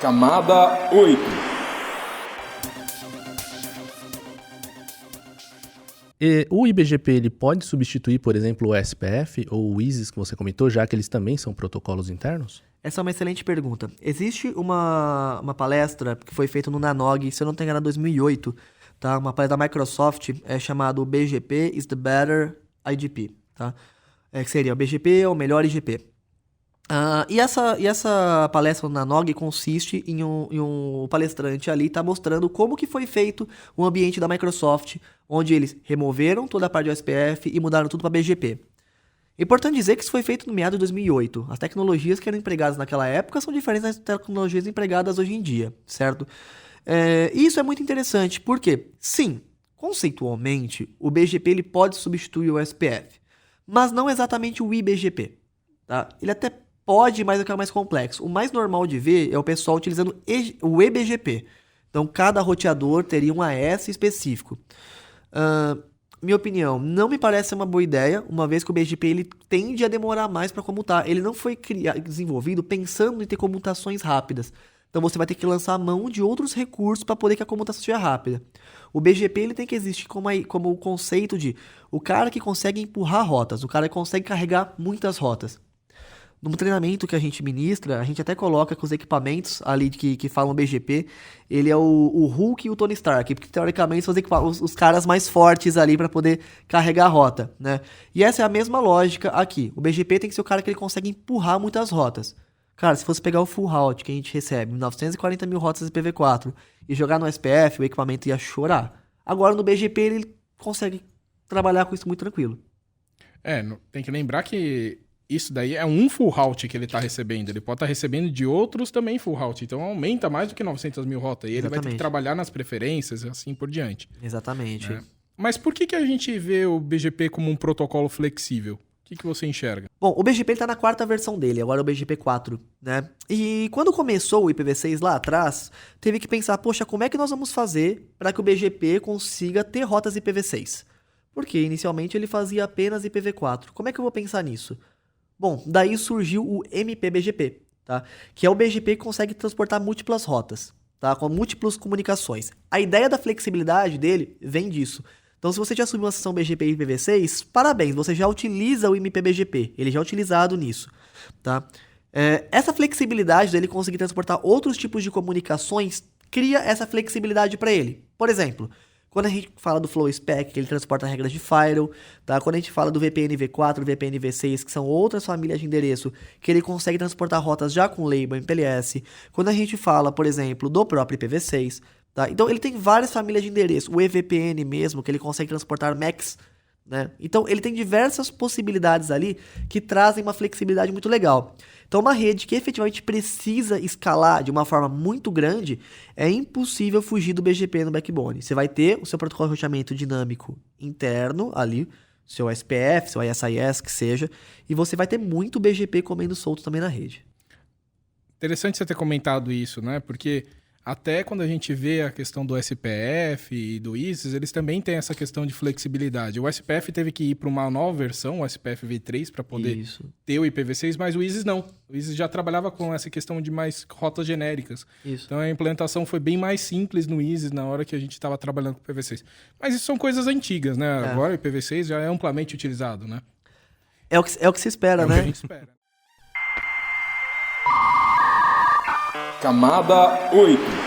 Camada 8. O IBGP ele pode substituir, por exemplo, o SPF ou o ISIS que você comentou, já que eles também são protocolos internos? Essa é uma excelente pergunta. Existe uma palestra que foi feita no Nanog, se eu não me engano, em 2008, tá? Uma palestra da Microsoft, chamada BGP is the better IGP, tá? Que seria o BGP é o melhor IGP. E essa palestra no Nanog consiste em um palestrante ali tá mostrando como que foi feito o ambiente da Microsoft, onde eles removeram toda a parte do SPF e mudaram tudo para BGP. Importante dizer que isso foi feito no meado de 2008. As tecnologias que eram empregadas naquela época são diferentes das tecnologias empregadas hoje em dia, certo? E isso é muito interessante, porque, sim, conceitualmente, o BGP ele pode substituir o SPF, mas não exatamente o IBGP. Tá? Ele até pode, mas é mais complexo. O mais normal de ver é o pessoal utilizando o eBGP. Então, cada roteador teria um AS específico. Minha opinião, não me parece uma boa ideia, uma vez que o BGP ele tende a demorar mais para comutar. Ele não foi desenvolvido pensando em ter comutações rápidas. Então você vai ter que lançar a mão de outros recursos para poder que a comutação seja rápida. O BGP ele tem que existir como o conceito de o cara que consegue empurrar rotas, o cara que consegue carregar muitas rotas. No treinamento que a gente ministra, a gente até coloca que os equipamentos ali que falam BGP, ele é o Hulk e o Tony Stark, porque teoricamente são os caras mais fortes ali para poder carregar a rota, né? E essa é a mesma lógica aqui. O BGP tem que ser o cara que ele consegue empurrar muitas rotas. Cara, se fosse pegar o full route que a gente recebe, 940 mil rotas IPv4, e jogar no SPF, o equipamento ia chorar. Agora no BGP ele consegue trabalhar com isso muito tranquilo. Tem que lembrar que isso daí é um full route que ele está recebendo. Ele pode estar recebendo de outros também full route. Então aumenta mais do que 900 mil rotas. E ele vai ter que trabalhar nas preferências e assim por diante. Exatamente. Mas por que a gente vê o BGP como um protocolo flexível? O que você enxerga? Bom, o BGP está na 4ª versão dele, agora é o BGP 4, né? E quando começou o IPv6 lá atrás, teve que pensar, poxa, como é que nós vamos fazer para que o BGP consiga ter rotas IPv6? Porque inicialmente ele fazia apenas IPv4. Como é que eu vou pensar nisso? Bom, daí surgiu o MPBGP, tá? Que é o BGP que consegue transportar múltiplas rotas, tá? Com múltiplas comunicações. A ideia da flexibilidade dele vem disso. Então, se você já subiu uma sessão BGP e IPv6, parabéns, você já utiliza o MPBGP, ele já é utilizado nisso, tá? Essa flexibilidade dele conseguir transportar outros tipos de comunicações cria essa flexibilidade para ele. Por exemplo, quando a gente fala do FlowSpec, que ele transporta regras de firewall, tá? Quando a gente fala do VPN V4, VPN V6, que são outras famílias de endereço, que ele consegue transportar rotas já com label MPLS. Quando a gente fala, por exemplo, do próprio IPv6, tá? Então ele tem várias famílias de endereço, o EVPN mesmo, que ele consegue transportar MACs, né? Então ele tem diversas possibilidades ali que trazem uma flexibilidade muito legal. Então uma rede que efetivamente precisa escalar de uma forma muito grande, é impossível fugir do BGP no backbone. Você vai ter o seu protocolo de roteamento dinâmico interno ali, seu SPF, seu ISIS, que seja, e você vai ter muito BGP comendo solto também na rede. Interessante você ter comentado isso, né? Porque até quando a gente vê a questão do SPF e do ISIS, eles também têm essa questão de flexibilidade. O SPF teve que ir para uma nova versão, o SPF V3, para poder ter o IPv6, mas o ISIS não. O ISIS já trabalhava com essa questão de mais rotas genéricas. Isso. Então a implementação foi bem mais simples no ISIS na hora que a gente estava trabalhando com o IPv6. Mas isso são coisas antigas, né? Agora o IPv6 já é amplamente utilizado, né? É o que se espera, né? É o que a gente espera. Camada 8.